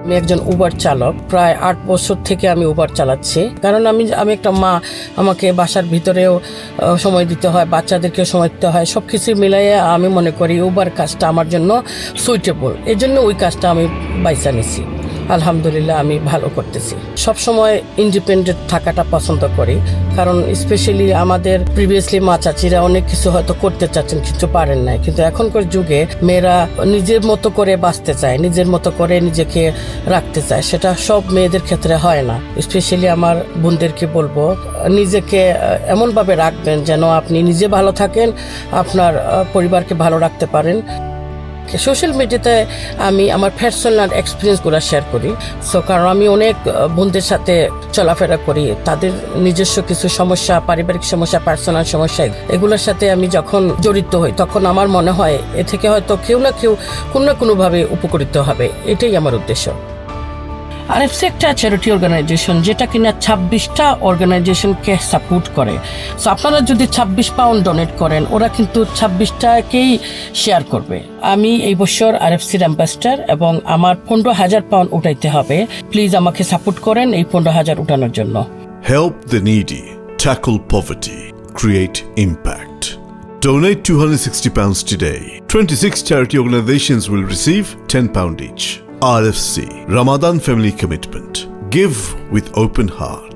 আমি একজন উবার চালক, প্রায় 8 বছর থেকে আমি উবার চালাচ্ছি। কারণ আমি একটা মা, আমাকে বাসার ভিতরেও সময় দিতে হয়, বাচ্চাদেরকেও সময় দিতে হয়। সব কিছু মিলাইয়ে আমি মনে করি উবার কাজটা আমার জন্য সুইটেবল, এই জন্য ওই কাজটা আমি বাইসা নিছি। আলহামদুলিল্লাহ আমি ভালো করতেছি। সবসময় ইন্ডিপেন্ডেন্ট থাকাটা পছন্দ করি, কারণ স্পেশালি আমাদের প্রিভিয়াসলি মা চাচিরা অনেক কিছু হয়তো করতে চাচ্ছেন, কিছু পারেন নাই, কিন্তু এখনকার যুগে মেয়েরা নিজের মতো করে বাঁচতে চায়, নিজের মতো করে নিজেকে রাখতে চায়। সেটা সব মেয়েদের ক্ষেত্রে হয় না। স্পেশালি আমার বোনদেরকে বলবো, নিজেকে এমনভাবে রাখবেন যেন আপনি নিজে ভালো থাকেন, আপনার পরিবারকে ভালো রাখতে পারেন। সোশ্যাল মিডিয়াতে আমি আমার পার্সোনাল এক্সপিরিয়েন্সগুলো শেয়ার করি। কারণ আমি অনেক বোনদের সাথে চলাফেরা করি, তাদের নিজস্ব কিছু সমস্যা, পারিবারিক সমস্যা, পার্সোনাল সমস্যা, এগুলোর সাথে আমি যখন জড়িত হই তখন আমার মনে হয় এ থেকে হয়তো কেউ না কেউ কোনো না কোনোভাবে উপকৃত হবে। এটাই আমার উদ্দেশ্য। আরএফসি একটা চ্যারিটি অর্গানাইজেশন যেটা কিনা 26টা অর্গানাইজেশনকে সাপোর্ট করে। সো আপনারা যদি 26 পাউন্ড ডোনেট করেন, ওরা কিন্তু 26টাকেই শেয়ার করবে। আমি এই বছর আরএফসির অ্যাম্বাসেডর এবং আমার 15,000 পাউন্ড উঠাইতে হবে। প্লিজ আমাকে সাপোর্ট করেন এই 15,000 উঠানোর জন্য। Help the needy, tackle poverty, create impact. Donate £260 today. 26 charity organizations will receive £10 each. RFC, Ramadan Family Commitment. Give with open heart.